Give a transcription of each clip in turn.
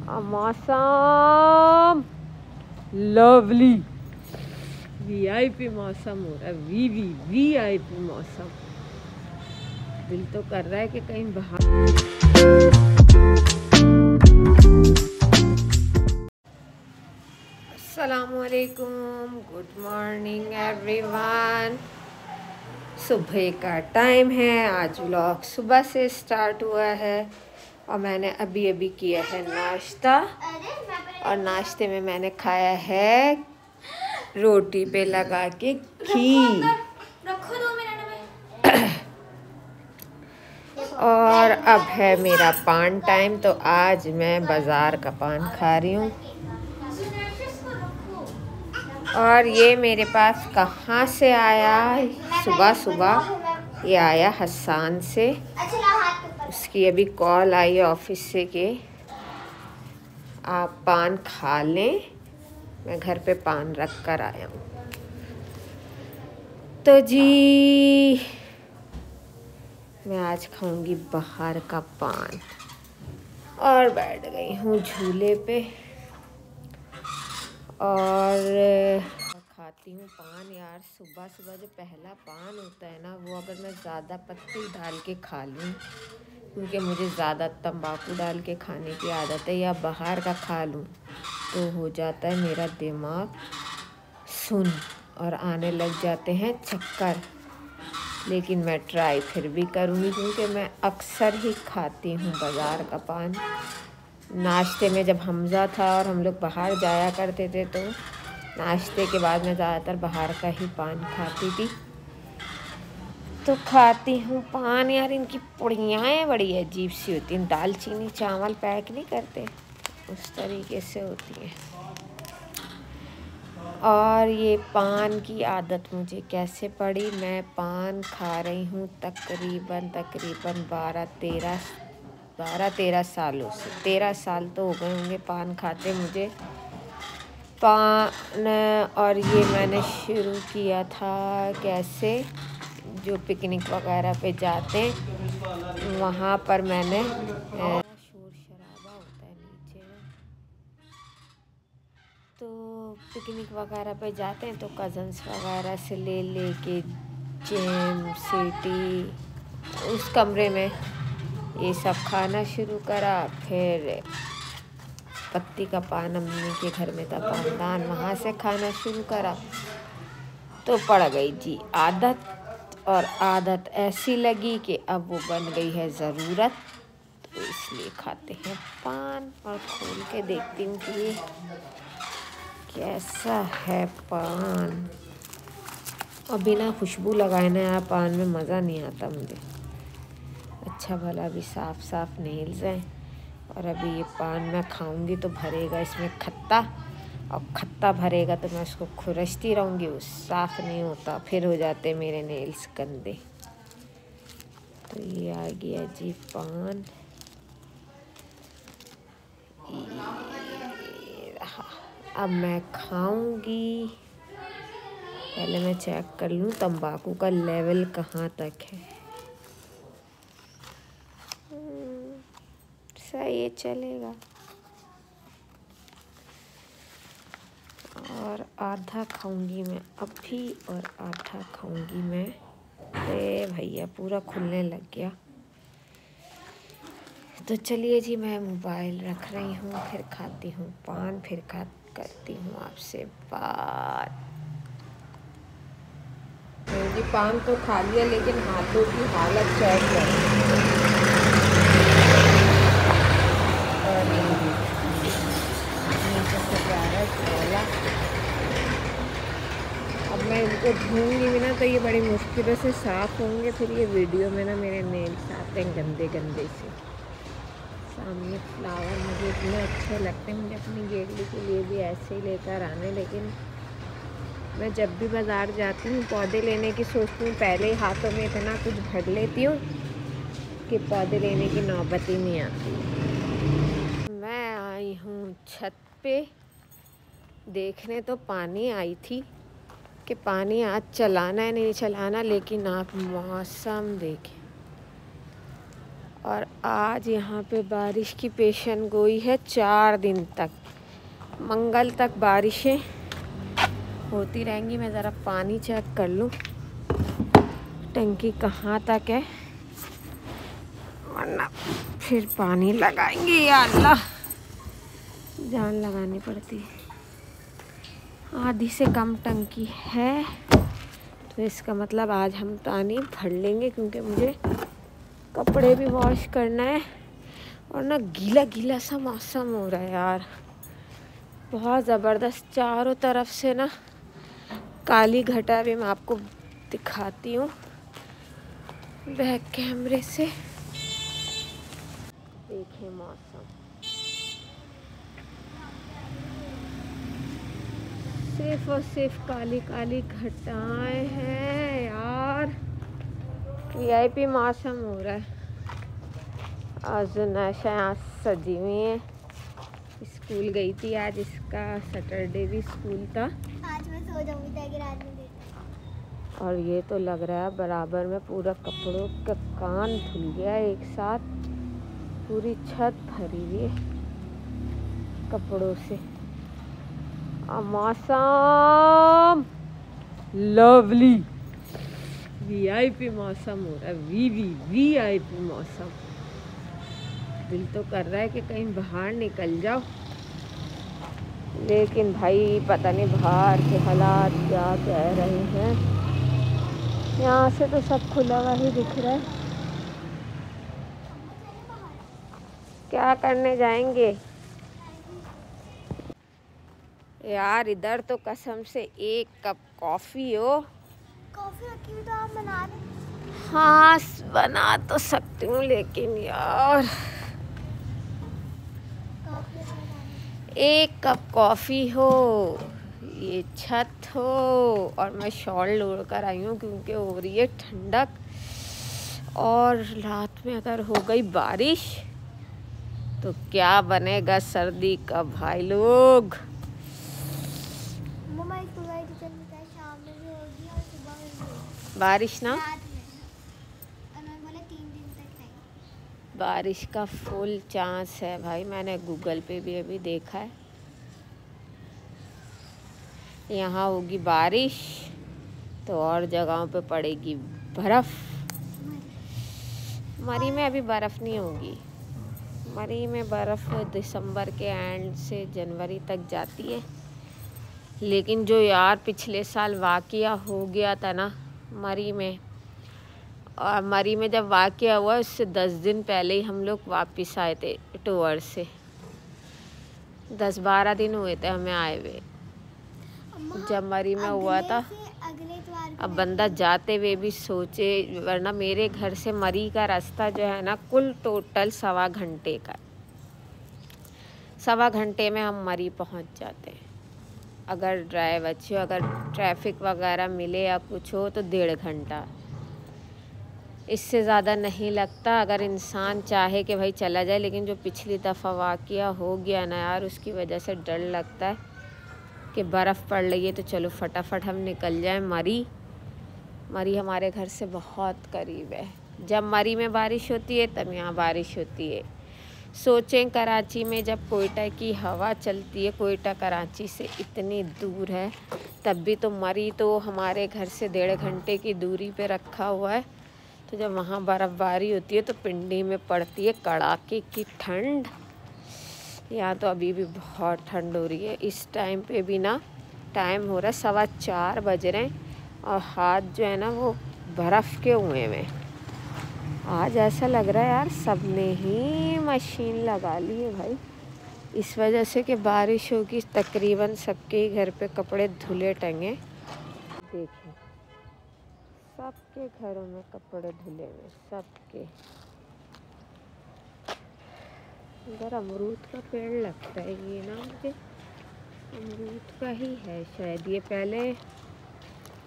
मौसम lovely, VIP मौसम हो रहा है। वीआईपी मौसम। दिल तो कर रहा है कि कहीं बाहर। अस्सलामुअलैकुम, गुड मॉर्निंग एवरीवन। सुबह का टाइम है। आज व्लॉग सुबह से स्टार्ट हुआ है और मैंने अभी अभी किया है नाश्ता। और नाश्ते में मैंने खाया है रोटी पे लगा के घी। और अब है मेरा पान टाइम, तो आज मैं बाज़ार का पान खा रही हूँ। और ये मेरे पास कहाँ से आया? सुबह सुबह ये आया हसन से। उसकी अभी कॉल आई ऑफिस से कि आप पान खा लें, मैं घर पे पान रख कर आया हूँ। तो जी मैं आज खाऊंगी बाहर का पान। और बैठ गई हूँ झूले पे और खाती हूँ पान। यार सुबह सुबह जो पहला पान होता है ना, वो अगर मैं ज़्यादा पत्ती डाल के खा लूँ, क्योंकि मुझे ज़्यादा तंबाकू डाल के खाने की आदत है, या बाहर का खा लूँ तो हो जाता है मेरा दिमाग सुन्न और आने लग जाते हैं चक्कर। लेकिन मैं ट्राई फिर भी करूँगी, क्योंकि मैं अक्सर ही खाती हूँ बाज़ार का पान। नाश्ते में जब हमज़ा था और हम लोग बाहर जाया करते थे, तो नाश्ते के बाद मैं ज़्यादातर बाहर का ही पान खाती थी। तो खाती हूँ पान। यार इनकी पुड़ियाँ बड़ी अजीब सी होती हैं, दालचीनी चावल पैक नहीं करते उस तरीके से होती हैं। और ये पान की आदत मुझे कैसे पड़ी? मैं पान खा रही हूँ तकरीबन 12-13 सालों से। 13 साल तो हो गए होंगे पान खाते मुझे पान। और ये मैंने शुरू किया था कैसे, जो पिकनिक वगैरह पे जाते हैं वहाँ पर मैंने शोर शराबा होता है नीचे में, तो पिकनिक वगैरह पे जाते हैं तो कज़न्स वगैरह से ले के जेम सिटी उस कमरे में ये सब खाना शुरू करा। फिर पत्ती का पान अम्मी के घर में था पानदान, वहाँ से खाना शुरू करा। तो पड़ गई जी आदत, और आदत ऐसी लगी कि अब वो बन गई है ज़रूरत। तो इसलिए खाते हैं पान। और खोल के देखती हूँ कि ये कैसा है पान। और बिना खुशबू लगाए ना यार पान में मज़ा नहीं आता मुझे। अच्छा भला भी साफ़ साफ़ नेल्स हैं। और अभी ये पान मैं खाऊंगी तो भरेगा इसमें खट्टा, और खट्टा भरेगा तो मैं उसको खुरचती रहूँगी, वो साफ़ नहीं होता, फिर हो जाते मेरे नेल्स गंदे। तो ये आ गया जी पान। अब मैं खाऊंगी। पहले मैं चेक कर लूँ तंबाकू का लेवल कहाँ तक है। सही है, चलेगा। और आधा खाऊंगी मैं अभी और आधा खाऊंगी मैं। अरे भैया पूरा खुलने लग गया। तो चलिए जी मैं मोबाइल रख रही हूँ, फिर खाती हूँ पान, फिर करती हूँ आपसे बात। जी पान तो खा लिया, लेकिन हाथों की हालत चेक करें। अब मैं इनको धोऊंगी भी ना तो ये बड़ी मुश्किलों से साफ़ होंगे। फिर ये वीडियो में ना मेरे नेल्स आते हैं गंदे गंदे से। सामने फ्लावर मुझे इतने अच्छे लगते हैं, मुझे अपनी गैलरी के लिए भी ऐसे ही लेकर आने। लेकिन मैं जब भी बाज़ार जाती हूँ पौधे लेने की सोचती हूँ, पहले ही हाथों में इतना कुछ भर लेती हूँ कि पौधे लेने की नौबत ही नहीं आती। मैं आई हूँ छत पे देखने, तो पानी आई थी कि पानी आज चलाना है नहीं चलाना, लेकिन आप मौसम देखें। और आज यहाँ पे बारिश की पेशन गोई है 4 दिन तक। मंगल तक बारिशें होती रहेंगी। मैं ज़रा पानी चेक कर लूँ टंकी कहाँ तक है, वरना फिर पानी लगाएंगे। या अल्लाह, जान लगानी पड़ती है। आधी से कम टंकी है, तो इसका मतलब आज हम पानी भर लेंगे, क्योंकि मुझे कपड़े भी वॉश करना है। और ना गीला गीला सा मौसम हो रहा है यार, बहुत ज़बरदस्त। चारों तरफ से ना काली घटा भी मैं आपको दिखाती हूँ बैक कैमरे से। देखिए मौसम, सिर्फ और सिर्फ काली काली घटाएं हैं यार। वीआईपी मौसम हो रहा है। आज नशा यहाँ सजी हुई है। स्कूल गई थी आज, इसका सैटरडे भी स्कूल था। आज मैं सो जाऊंगी ताकि रात में देख। और ये तो लग रहा है बराबर में पूरा कपड़ों का कान धुल गया एक साथ। पूरी छत भरी हुई है कपड़ों से। और मौसम लवली, वीआईपी मौसम हो रहा है। वीआईपी मौसम। दिल तो कर रहा है कि कहीं बाहर निकल जाओ, लेकिन भाई पता नहीं बाहर के हालात क्या कह रहे हैं। यहाँ से तो सब खुला हुआ ही दिख रहा है। क्या करने जाएंगे यार? इधर तो कसम से 1 कप कॉफ़ी हो। कॉफी रखी हुई तो आप बना दें। हाँ बना तो सकती हूँ, लेकिन यार 1 कप कॉफ़ी हो, ये छत हो, और मैं शॉल ओढ़ कर आई हूँ क्योंकि हो रही है ठंडक। और रात में अगर हो गई बारिश तो क्या बनेगा सर्दी का भाई लोग। मम्मा स्कूल गई टीचर ने कहा शाम में भी होगी और सुबह में भी होगी बारिश ना, रात में। उन्होंने बोला 3 दिन तक नहीं। बारिश का फुल चांस है भाई। मैंने गूगल पे भी अभी देखा है, यहाँ होगी बारिश तो और जगहों पे पड़ेगी बर्फ़। मरी में अभी बर्फ़ नहीं होगी। मरी में बर्फ़ दिसंबर के एंड से जनवरी तक जाती है। लेकिन जो यार पिछले साल वाक़या हो गया था ना मरी में, और मरी में जब वाक़या हुआ उससे 10 दिन पहले ही हम लोग वापस आए थे टूर से। 10-12 दिन हुए थे हमें आए हुए जब मरी में हुआ था। अब बंदा जाते हुए भी सोचे, वरना मेरे घर से मरी का रास्ता जो है ना कुल टोटल 1.25 घंटे का। 1.25 घंटे में हम मरी पहुंच जाते हैं। अगर ड्राइव अच्छी हो, अगर ट्रैफिक वगैरह मिले या कुछ हो तो 1.5 घंटा, इससे ज़्यादा नहीं लगता अगर इंसान चाहे कि भाई चला जाए। लेकिन जो पिछली दफ़ा वाक़या हो गया ना यार, उसकी वजह से डर लगता है कि बर्फ़ पड़ रही है तो चलो फटाफट हम निकल जाएं मरी। मरी हमारे घर से बहुत करीब है। जब मरी में बारिश होती है तब यहाँ बारिश होती है। सोचें कराची में जब कोयटा की हवा चलती है, कोयटा कराची से इतनी दूर है, तब भी तो मरी तो हमारे घर से 1.5 घंटे की दूरी पे रखा हुआ है। तो जब वहाँ बर्फ़बारी होती है तो पिंडी में पड़ती है कड़ाके की ठंड। यहाँ तो अभी भी बहुत ठंड हो रही है। इस टाइम पे भी ना, टाइम हो रहा है 4:15 बज रहे हैं और हाथ जो है ना वो बर्फ़ के हुए में। आज ऐसा लग रहा है यार सबने ही मशीन लगा ली है भाई, इस वजह से कि बारिश होगी। तकरीबन सबके ही घर पे कपड़े धुले टंगे। देखिए सबके घरों में कपड़े धुले हुए, सबके। इधर अमरूद का पेड़ लगता है, ये ना मुझे अमरूद का ही है शायद। ये पहले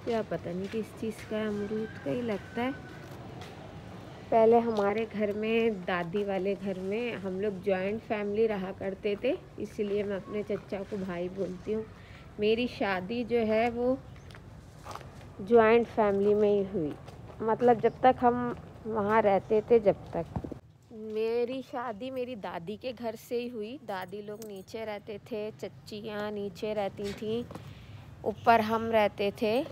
क्या पता नहीं किस चीज़ का है, अमरूद का ही लगता है। पहले हमारे घर में, दादी वाले घर में, हम लोग जॉइंट फैमिली रहा करते थे, इसीलिए मैं अपने चचा को भाई बोलती हूँ। मेरी शादी जो है वो जॉइंट फैमिली में ही हुई, मतलब जब तक हम वहाँ रहते थे, जब तक मेरी शादी मेरी दादी के घर से ही हुई। दादी लोग नीचे रहते थे, चच्चियाँ नीचे रहती थीं, ऊपर हम रहते थे।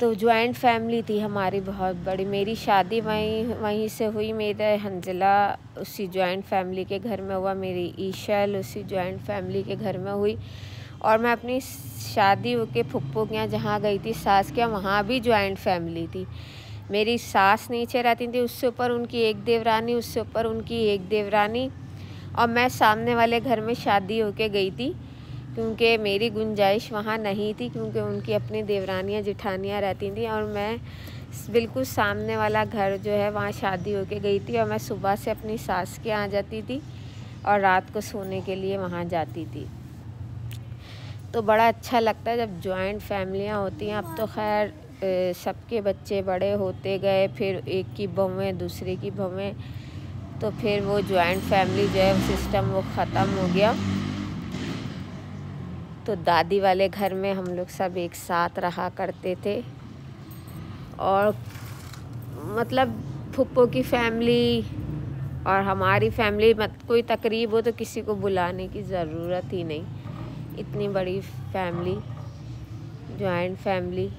तो जॉइंट फैमिली थी हमारी बहुत बड़ी। मेरी शादी वहीं से हुई। मेरा हंजला उसी जॉइंट फैमिली के घर में हुआ, मेरी ईशल उसी जॉइंट फैमिली के घर में हुई। और मैं अपनी शादी के फुप्पो के यहाँ जहाँ गई थी, सास के यहाँ, वहाँ भी जॉइंट फैमिली थी। मेरी सास नीचे रहती थी, उससे ऊपर उनकी एक देवरानी, उससे ऊपर उनकी एक देवरानी, और मैं सामने वाले घर में शादी होके गई थी क्योंकि मेरी गुंजाइश वहाँ नहीं थी, क्योंकि उनकी अपनी देवरानियाँ जिठानियाँ रहती थी। और मैं बिल्कुल सामने वाला घर जो है वहाँ शादी होके गई थी। और मैं सुबह से अपनी सास के यहाँ जाती थी और रात को सोने के लिए वहाँ जाती थी। तो बड़ा अच्छा लगता है जब जॉइंट फैमिलियाँ होती हैं। अब तो खैर सबके बच्चे बड़े होते गए, फिर एक की बहुएं दूसरे की बहुएं, तो फिर वो जॉइंट फैमिली जो है सिस्टम वो ख़त्म हो गया। तो दादी वाले घर में हम लोग सब एक साथ रहा करते थे। और मतलब फुप्पो की फैमिली और हमारी फैमिली, कोई तकरीब हो तो किसी को बुलाने की ज़रूरत ही नहीं, इतनी बड़ी फैमिली, जॉइंट फैमिली।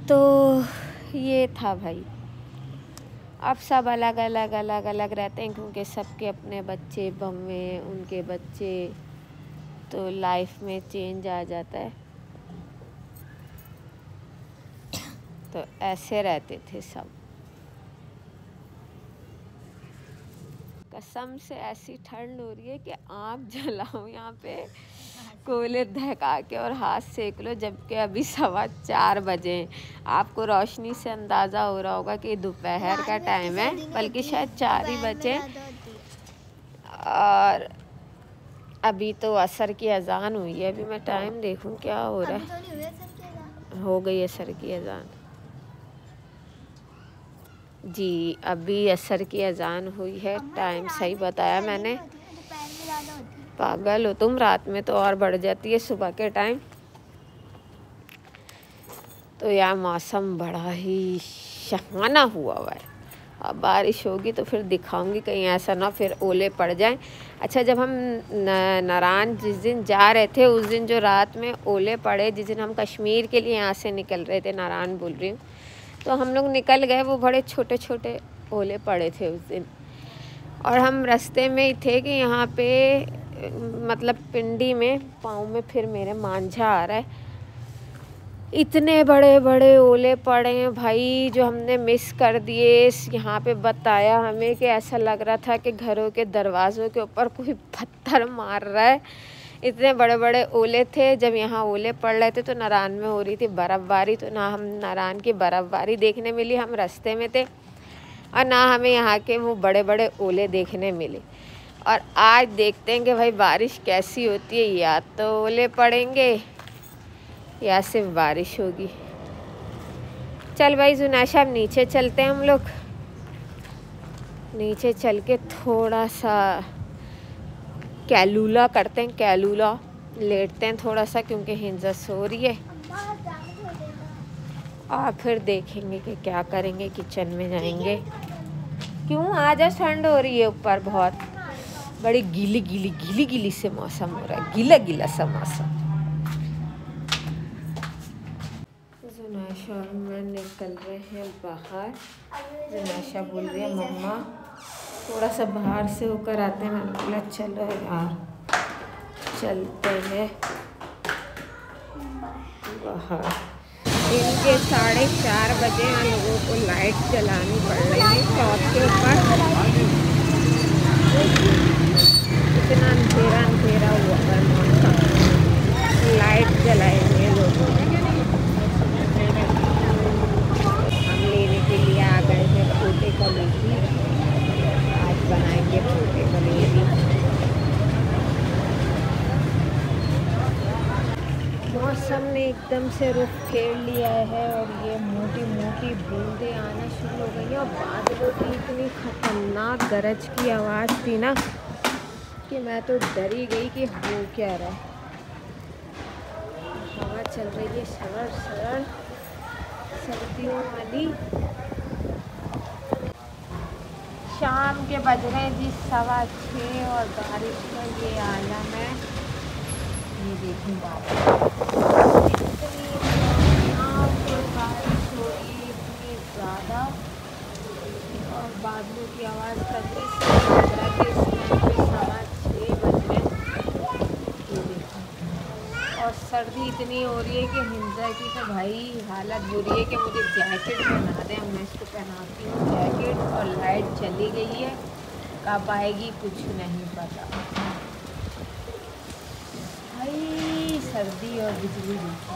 तो ये था भाई। अब सब अलग अलग रहते हैं क्योंकि सबके अपने बच्चे बहुएं, उनके बच्चे, तो लाइफ में चेंज आ जाता है। तो ऐसे रहते थे सब। कसम से ऐसी ठंड हो रही है कि आँख जलाऊं यहाँ पे, कोयले दहका के और हाथ सेक लो, जबकि अभी 4:15 बजे। आपको रोशनी से अंदाज़ा हो रहा होगा कि दोपहर का टाइम है, बल्कि शायद 4 ही बजे। और अभी तो असर की अजान हुई है। अभी मैं टाइम देखूं क्या हो रहा है। हो गई असर की अजान जी, अभी असर की अजान हुई है। टाइम सही बताया मैंने। पागल हो तुम, रात में तो और बढ़ जाती है सुबह के टाइम। तो यार मौसम बड़ा ही सुहाना हुआ है। अब बारिश होगी तो फिर दिखाऊंगी, कहीं ऐसा ना फिर ओले पड़ जाएं। अच्छा, जब हम नारायण जिस दिन जा रहे थे, उस दिन जो रात में ओले पड़े, जिस दिन हम कश्मीर के लिए यहाँ से निकल रहे थे, नारायण बोल रही हूँ, तो हम लोग निकल गए, वो बड़े छोटे छोटे ओले पड़े थे उस दिन। और हम रास्ते में ही थे कि यहाँ पे मतलब पिंडी में पाँव में फिर मेरे मांझा आ रहा है। इतने बड़े बड़े ओले पड़े हैं भाई, जो हमने मिस कर दिए। यहाँ पे बताया हमें कि ऐसा लग रहा था कि घरों के दरवाज़ों के ऊपर कोई पत्थर मार रहा है, इतने बड़े बड़े ओले थे। जब यहाँ ओले पड़ रहे थे तो नारायण में हो रही थी बर्फ़बारी, तो ना हम नारायण की बर्फ़बारी देखने मिली, हम रास्ते में थे, और ना हमें यहाँ के वो बड़े बड़े ओले देखने मिले। और आज देखते हैं कि भाई बारिश कैसी होती है, या तो ओले पड़ेंगे या सिर्फ बारिश होगी। चल भाई जुनैशा, अब नीचे चलते हैं हम लोग। नीचे चल के थोड़ा सा कैलूला करते हैं, कैलूला लेटते हैं थोड़ा सा, क्योंकि हिंजा सो रही है। और फिर देखेंगे कि क्या करेंगे, किचन में जाएंगे। क्यों, आज ठंड हो रही है ऊपर, बहुत बड़ी गीली गीली गीली गीली से मौसम हो रहा है, गीला गीला सा मौसम। जुनैशा और मैं निकल रहे हैं बाहर। जुनैशा बोल रही है मम्मा थोड़ा सा बाहर से होकर आते हैं। मैंने बोला चलो यार चलते हैं बाहर। इनके 4:30 बजे हम लोगों को लाइट जलानी पड़ रही है टॉप के ऊपर। इतना अंधेरा हुआ है मौसम, लाइट जलाएंगे लोगों। हम लेने के लिए आ गए हैं छोटे कलेजी। आज बनाएंगे छोटे कलेजी। मौसम ने एकदम से रुख फेर लिया है और ये मोटी मोटी बूंदें आना शुरू हो गई हैं। और बादलों की इतनी खतरनाक गरज की आवाज़ थी ना कि मैं तो डर ही गई कि हो क्या रहा है। हवा चल रही है सरल सरल सर्दियों वाली। शाम के बज रहे हैं जी 6:15 और बारिश का ये आलम है। ये देखिए इतनी यहाँ पे बारिश हो रही है, इतनी ज़्यादा, और बादलों की आवाज़ करने से लग रहा है कि इस टाइम पे 6:15 बज रहे हैं। ये देखिए, और सर्दी इतनी हो रही है कि हिंजा की तो भाई हालत बुरी है कि मुझे जैकेट पहना दें। मैं इसको पहनाती हूँ जैकेट, और लाइट चली गई है, कब आएगी कुछ नहीं पता। भाई सर्दी और बिजली देखी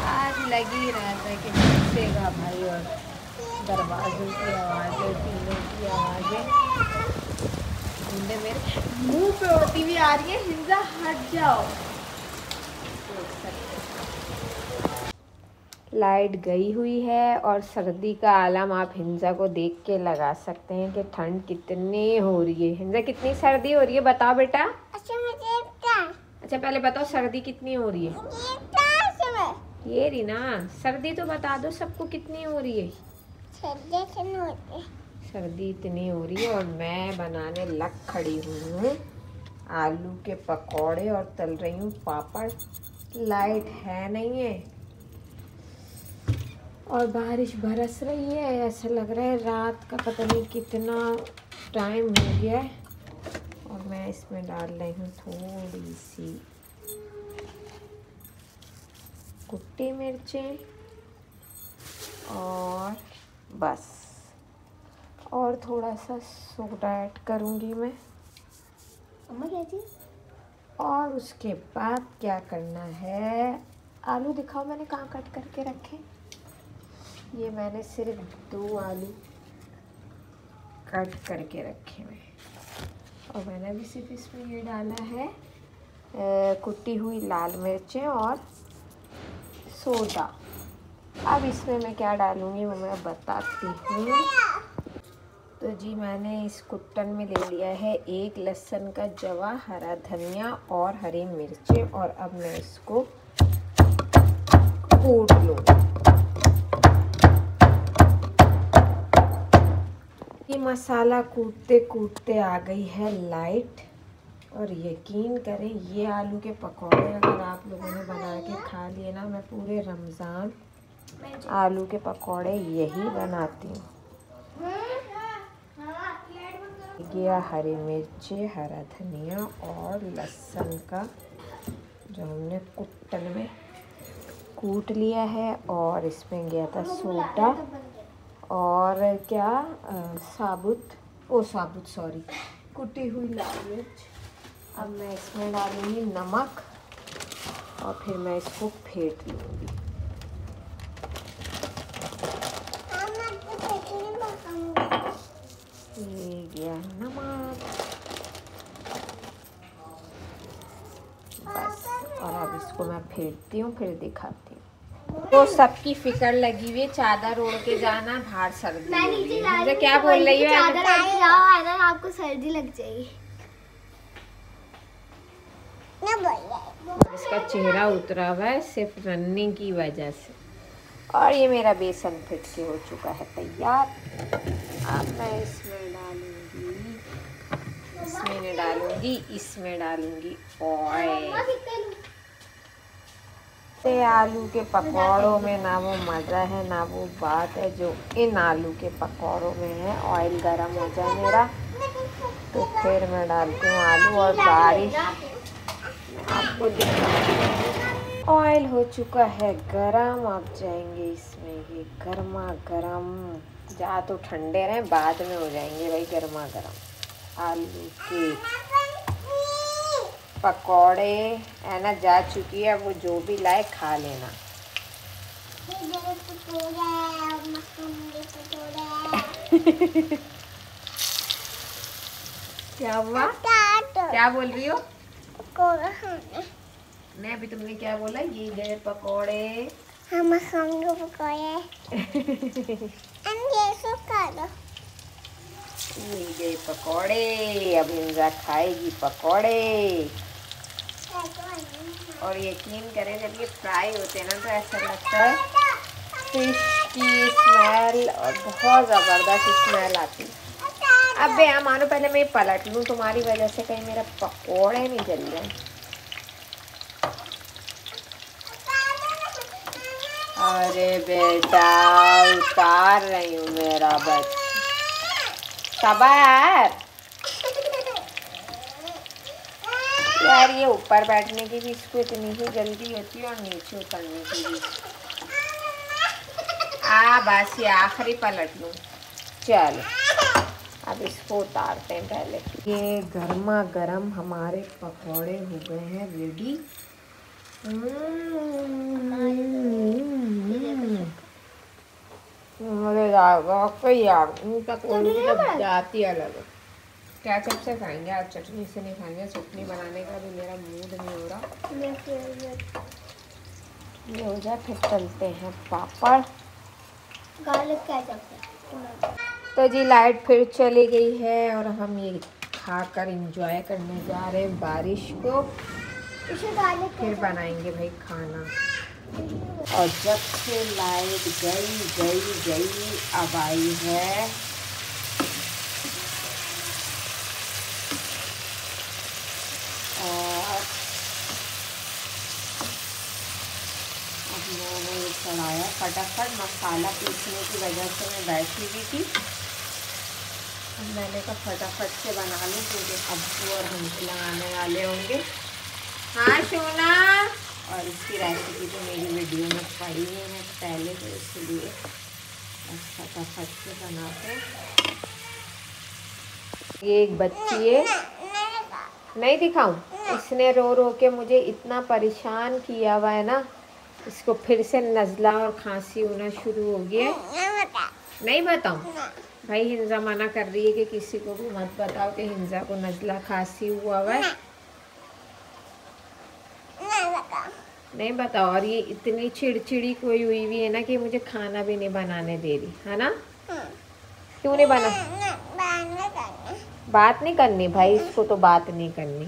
आज लग ही रहा था कि बरसेगा भाई, और दरवाज़ों की आवाज़ें, टीलों की आवाज़ें मेरे मुंह पे होती हुई आ रही है। हिंजा हट जाओ। लाइट गई हुई है और सर्दी का आलम आप हिंजा को देख के लगा सकते हैं कि ठंड कितनी हो रही है। हिंजा कितनी सर्दी हो रही है बताओ बेटा। अच्छा पहले बताओ सर्दी कितनी हो रही है। ये रही ना सर्दी, तो बता दो सबको कितनी हो रही है। सर्दी इतनी हो रही है और मैं बनाने लग खड़ी हूँ आलू के पकौड़े और तल रही हूँ पापड़। लाइट है नहीं है और बारिश बरस रही है। ऐसा लग रहा है रात का पता नहीं कितना टाइम हो गया है। और मैं इसमें डाल रही हूँ थोड़ी सी कुटी मिर्चें और बस, और थोड़ा सा सोडा ऐड करूँगी मैं। अम्मा क्या चीज़? और उसके बाद क्या करना है, आलू दिखाओ मैंने कहाँ कट करके रखे। ये मैंने सिर्फ 2 आलू कट करके रखे हुए, और मैंने भी सिर्फ इसमें ये डाला है कुटी हुई लाल मिर्चें और सोडा। अब इसमें मैं क्या डालूँगी वो मैं बताती हूँ। तो जी मैंने इस कुट्टन में ले लिया है 1 लहसुन का जवा, हरा धनिया और हरी मिर्चें, और अब मैं इसको कूट लूँगी। ये मसाला कूटते कूटते आ गई है लाइट, और यकीन करें ये आलू के पकौड़े अगर आप लोगों ने बना के खा लिए ना, मैं पूरे रमज़ान आलू के पकौड़े यही बनाती हूँ। गया हरी मिर्ची, हरा धनिया और लहसुन का जो हमने कुट्टन में कूट लिया है, और इसमें गया था सोडा और क्या साबुत सॉरी कुटी हुई लाल मिर्च। अब मैं इसमें डालूँगी नमक और फिर मैं इसको फेंट लूँगी। ये गया नमक, बस, और अब इसको मैं फेंटती हूँ फिर दिखाती हूँ। तो सबकी फिक्र लगी हुई, चादर ओढ़ के जाना, बाहर सर्दी हो रही है। मुझे क्या बोल रही है? चादर ओढ़ के जाओ, है ना, आपको सर्दी लग जाएगी। इसका चेहरा उतरा हुआ है सिर्फ रनिंग की वजह से। और ये मेरा बेसन फिट के हो चुका है तैयार। अब मैं इसमें डालूंगी ऑयल। आलू के पकौड़ों में ना वो मज़ा है ना वो बात है जो इन आलू के पकौड़ों में है। ऑयल गरम हो जाए मेरा तो फिर मैं डालती हूँ आलू, और बारिश आपको ऑयल हो चुका है गरम। अब जाएंगे इसमें ये गर्मा गरम, जा तो ठंडे रहे बाद में हो जाएंगे भाई गर्मा गरम आलू के पकौड़े, है ना। जा चुकी है, वो जो भी लाए खा लेना। क्या हुआ? क्या बोल रही हो? नहीं अभी तुमने क्या बोला? ये गए पकौड़े, हम खाएंगे पकौड़े। ये गए पकौड़े, अब इंजा खाएगी पकौड़े। और यकीन करें जब ये फ्राई होते हैं ना तो ऐसा लगता है फिश की स्मेल और बहुत ज़बरदस्त स्मेल आती है। अब बे मानो पहले मैं पलट लूँ, तुम्हारी वजह से कहीं मेरा पकोड़े नहीं जल जाए। अरे बेटा उतार रही हूँ मेरा बच्चा, सबर यार। ये ऊपर बैठने की भी इसको इतनी ही जल्दी होती है और नीचे उतरने की भी। बस ये आखिरी पलट लूँ। चलो अब इसको उतारते हैं पहले। ये गर्मा गर्म हमारे पकौड़े हो गए हैं रेडी। अरे वाकई यार पकौड़े की तो जाती अलग है। केचप से खाएंगे आज, चटनी से नहीं खाएंगे। चटनी बनाने का भी मेरा मूड नहीं हो रहा। ये हो जाए फिर चलते हैं पापड़। Garlic ketchup. तो जी लाइट फिर चली गई है और हम ये खाकर एंजॉय करने जा रहे हैं बारिश को। फिर बनाएंगे भाई खाना। और जब से लाइट गई अब आई है। और अब मैंने ये चढ़ाया फटाफट। मसाला पीसने की वजह से मैं बैठी हुई थी। मैंने कहा फटाफट से बना लूँ क्योंकि अब्बू और हम आने वाले होंगे। हाँ सोना। और इसकी रेसिपी तो मेरी वीडियो में पड़ी है पहले, तो इसलिए फटाफट से बनाते। ये एक बच्ची है, नहीं दिखाऊं? इसने रो रो के मुझे इतना परेशान किया हुआ है ना। इसको फिर से नज़ला और खांसी होना शुरू हो गया। नहीं बताऊं? भाई हिंजा मना कर रही है कि किसी को भी मत बताओ कि हिंजा को नज़ला खांसी हुआ है। नहीं बताओ। और ये इतनी चिड़चिड़ी कोई हुई हुई है ना कि मुझे खाना भी नहीं बनाने दे रही है ना। क्यों नहीं बना? बात नहीं करनी भाई, इसको तो बात नहीं करनी।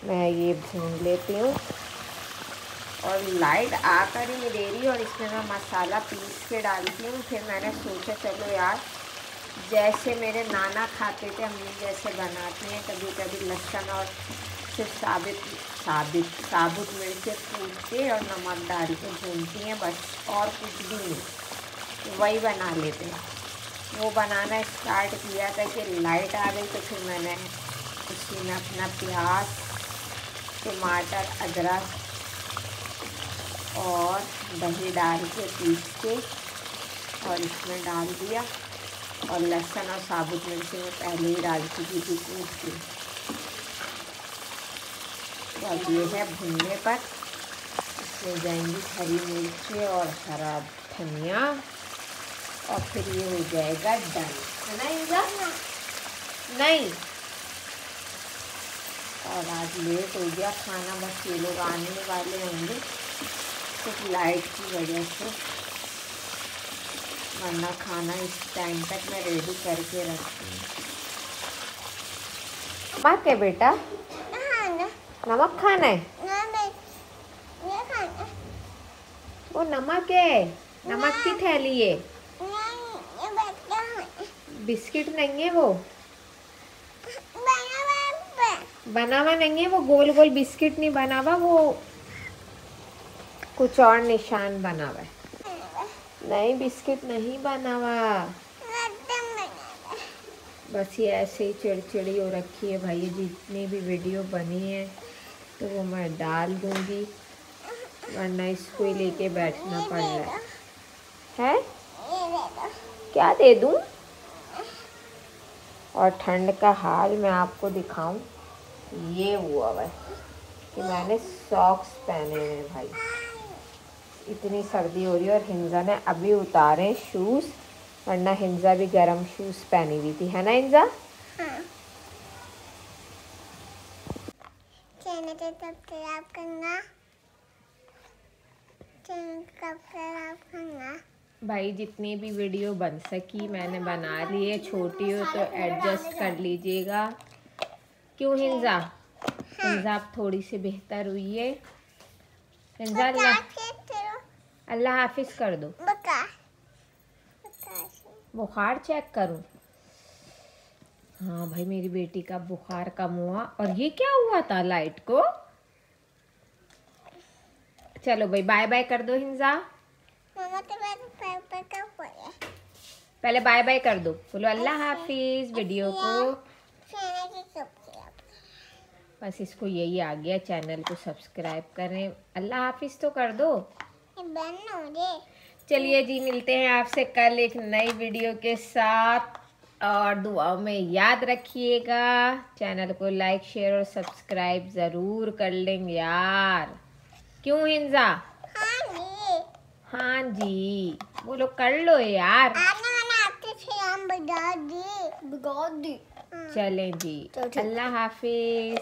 मैं ये भून लेती हूँ। और लाइट आकर ही नहीं दे रही और इसमें मैं मसाला पीस के डालती हूँ। फिर मैंने सोचा चलो यार, जैसे मेरे नाना खाते थे, अम्मी जैसे बनाती हैं कभी कभी लहसुन और सिर्फ साबुत मिर्च कूट के और नमक डाल के भूनती हैं बस, और कुछ भी नहीं। वही बना लेते हैं। वो बनाना स्टार्ट किया था कि लाइट आ गई, तो फिर मैंने उसी में अपना प्याज, टमाटर, अदरक और दही डाल के पीस के और इसमें डाल दिया। और लहसुन और साबुत मिर्ची में पहले ही डाल चुकी थी कूट के। तो अब ये है भुनने पर। इसमें जाएंगी हरी मिर्ची और हरा धनिया और फिर ये हो जाएगा डन, है ना इंजा? नहीं। और आज लेट हो गया खाना, बस ये लोग आने वाले होंगे सिर्फ लाइट की वजह से, वरना खाना इस टाइम तक मैं रेडी करके रखती हूँ। नमक है बेटा? नमक खाना है? वो नमक है, नमक की थैली है। बिस्किट नहीं है वो, बना हुआ नहीं है वो। गोल गोल बिस्किट नहीं बना हुआ, वो कुछ और निशान बना हुआ है। नहीं बिस्किट नहीं बना हुआ, बस ये ऐसे ही चिड़चिड़ी हो रखी है भाई। जितनी भी वीडियो बनी है तो वो मैं डाल दूंगी, वरना इसको ही लेके बैठना पड़ रहा है। क्या दे दूं? और ठंड का हाल मैं आपको दिखाऊं, ये हुआ है कि मैंने सॉक्स पहने हैं भाई। इतनी सर्दी हो रही है और हिंजा ने अभी उतारे शूज़, वरना हिंजा भी गर्म शूज़ पहनी हुई थी, है ना हिंजा? हाँ। भाई जितनी भी वीडियो बन सकी मैंने बना ली है। छोटी हो तो एडजस्ट कर लीजिएगा। क्यों हिंजा? हिंजा आप थोड़ी सी बेहतर हुई है। हिंजा अल्लाह हाफिज कर दो। बुखार चेक करूं? हाँ भाई, मेरी बेटी का बुखार कम हुआ। और ये क्या हुआ था लाइट को? चलो भाई, बाय बाय कर दो हिंजा। मम्मा तो मेरे पैर पर क्या पड़ा? पहले बाय बाय कर दो, बोलो अल्लाह हाफिज वीडियो को। चैनल की सब्सक्राइब। बस इसको यही आ गया, चैनल को सब्सक्राइब करें, अल्लाह हाफिज तो कर दो। बंद हो गए। चलिए जी, मिलते हैं आपसे कल एक नई वीडियो के साथ, और दुआओं में याद रखिएगा। चैनल को लाइक शेयर और सब्सक्राइब ज़रूर कर लेंगे यार। क्यों हिंजा? हाँ जी। हाँ जी, बोलो कर लो यार। आपने मैंने आपके छह बिगा दी। चलें जी, अल्लाह हाफिज।